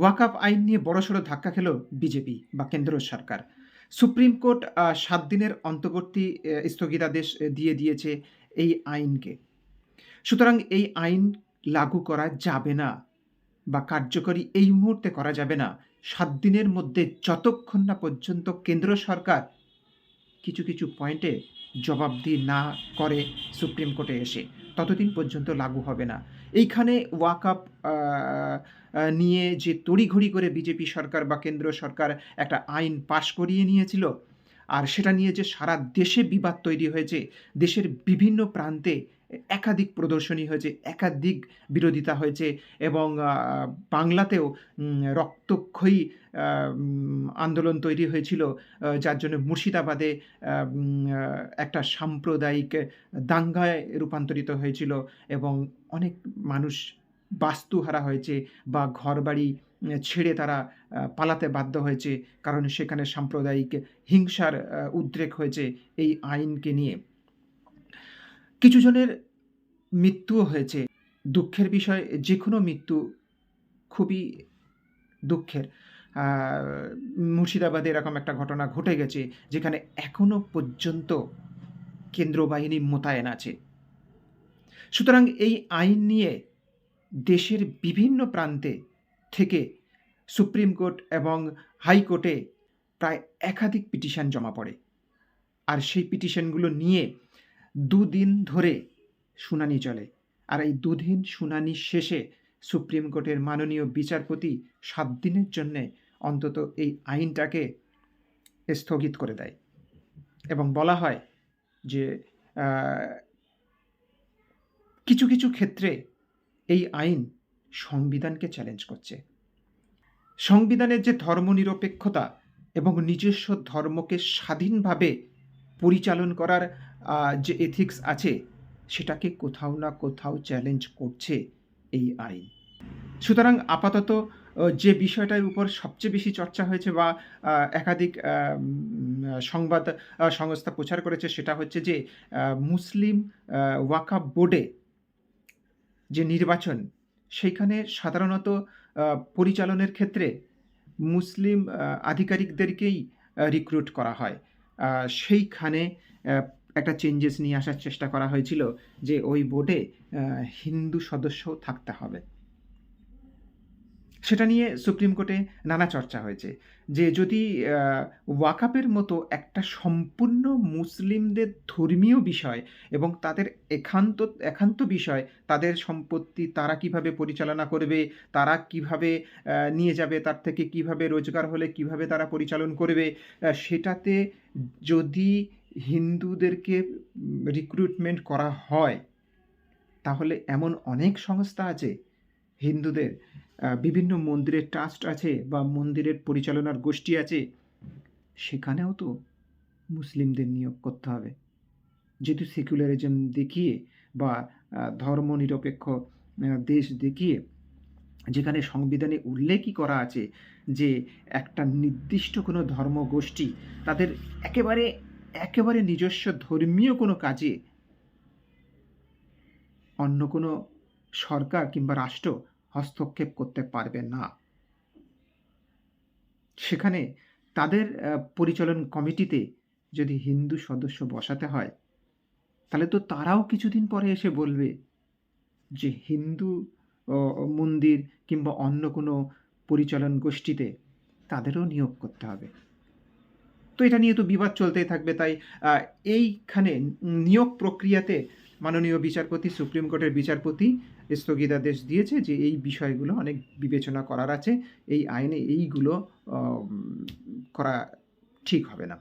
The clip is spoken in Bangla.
ওয়াকফ আইন নিয়ে বড়সড় ধাক্কা খেল বিজেপি বা কেন্দ্র সরকার। সুপ্রিম কোর্ট ৭ দিনের অন্তর্বর্তী স্থগিতাদেশ দিয়ে দিয়েছে এই আইনকে। সুতরাং এই আইন লাগু করা যাবে না বা কার্যকরী এই মুহূর্তে করা যাবে না। ৭ দিনের মধ্যে যতক্ষণ না পর্যন্ত কেন্দ্র সরকার কিছু পয়েন্টে জবাবদিহি না করে সুপ্রিম কোর্টে এসে, ততদিন পর্যন্ত লাগু হবে না। এইখানে ওয়াকফ নিয়ে যে তড়িঘড়ি করে বিজেপি সরকার বা কেন্দ্র সরকার একটা আইন পাশ করিয়ে নিয়েছিল, আর সেটা নিয়ে যে সারা দেশে বিবাদ তৈরি হয়েছে, দেশের বিভিন্ন প্রান্তে একাধিক প্রদর্শনী হয়েছে, একাধিক বিরোধিতা হয়েছে এবং বাংলাতেও রক্তক্ষয়ী আন্দোলন তৈরি হয়েছিল, যার জন্য মুর্শিদাবাদে একটা সাম্প্রদায়িক দাঙ্গায় রূপান্তরিত হয়েছিল এবং অনেক মানুষ বাস্তুহারা হয়েছে বা ঘরবাড়ি ছেড়ে তারা পালাতে বাধ্য হয়েছে, কারণ সেখানে সাম্প্রদায়িক হিংসার উদ্রেক হয়েছে এই আইনকে নিয়ে। কিছু জনের মৃত্যুও হয়েছে। দুঃখের বিষয়, যে কোনো মৃত্যু খুবই দুঃখের। মুর্শিদাবাদে এরকম একটা ঘটনা ঘটে গেছে, যেখানে এখনো পর্যন্ত কেন্দ্র বাহিনী মোতায়েন আছে। সুতরাং এই আইন নিয়ে দেশের বিভিন্ন প্রান্তে থেকে সুপ্রিম কোর্ট এবং হাইকোর্টে প্রায় একাধিক পিটিশন জমা পড়ে, আর সেই পিটিশনগুলো নিয়ে ২ দিন ধরে শুনানি চলে। আর এই ২ দিন শুনানি শেষে সুপ্রিম কোর্টের মাননীয় বিচারপতি ৭ দিনের জন্যে অন্তত এই আইনটাকে স্থগিত করে দেয় এবং বলা হয় যে কিছু ক্ষেত্রে এই আইন সংবিধানকে চ্যালেঞ্জ করছে। সংবিধানের যে ধর্মনিরপেক্ষতা এবং নিজস্ব ধর্মকে স্বাধীনভাবে পরিচালন করার যে এথিক্স আছে, সেটাকে কোথাও না কোথাও চ্যালেঞ্জ করছে এই আইন। সুতরাং আপাতত যে বিষয়টার উপর সবচেয়ে বেশি চর্চা হয়েছে বা একাধিক সংবাদ সংস্থা প্রচার করেছে, সেটা হচ্ছে যে মুসলিম ওয়াকফ বোর্ডে যে নির্বাচন, সেইখানে সাধারণত পরিচালনের ক্ষেত্রে মুসলিম আধিকারিকদেরকেই রিক্রুট করা হয়। সেইখানে একটা চেঞ্জেস নিয়ে আসার চেষ্টা করা হয়েছিল যে ওই বোর্ডে হিন্দু সদস্যও থাকতে হবে। সেটা নিয়ে সুপ্রিম কোর্টে নানা চর্চা হয়েছে যে যদি ওয়াকফের মতো একটা সম্পূর্ণ মুসলিমদের ধর্মীয় বিষয় এবং তাদের একান্ত বিষয়, তাদের সম্পত্তি তারা কিভাবে পরিচালনা করবে, তারা কিভাবে নিয়ে যাবে, তার থেকে কিভাবে রোজগার হলে কিভাবে তারা পরিচালন করবে, সেটাতে যদি হিন্দুদেরকে রিক্রুটমেন্ট করা হয়, তাহলে এমন অনেক সংস্থা আছে হিন্দুদের, বিভিন্ন মন্দিরের ট্রাস্ট আছে বা মন্দিরের পরিচালনার গোষ্ঠী আছে, সেখানেও তো মুসলিমদের নিয়োগ করতে হবে। যেহেতু সেকুলারিজম দেখিয়ে বা ধর্মনিরপেক্ষ দেশ দেখিয়ে, যেখানে সংবিধানে উল্লেখই করা আছে যে একটা নির্দিষ্ট কোনো ধর্মগোষ্ঠী তাদের একেবারে নিজস্ব ধর্মীয় কোনো কাজে অন্য কোনো সরকার কিংবা রাষ্ট্র হস্তক্ষেপ করতে পারবে না। সেখানে তাদের পরিচালন কমিটিতে যদি হিন্দু সদস্য বসাতে হয়, তাহলে তো তারাও কিছুদিন পরে এসে বলবে যে হিন্দু মন্দির কিংবা অন্য কোনো পরিচালন গোষ্ঠীতে তাদেরও নিয়োগ করতে হবে। তো এটা নিয়ে তো বিবাদ চলতেই থাকবে। তাই এইখানে নিয়োগ প্রক্রিয়াতে মাননীয় বিচারপতি, সুপ্রিম কোর্টের বিচারপতি স্থগিতাদেশ দিয়েছে যে এই বিষয়গুলো অনেক বিবেচনা করার আছে, এই আইনে এইগুলো করা ঠিক হবে না।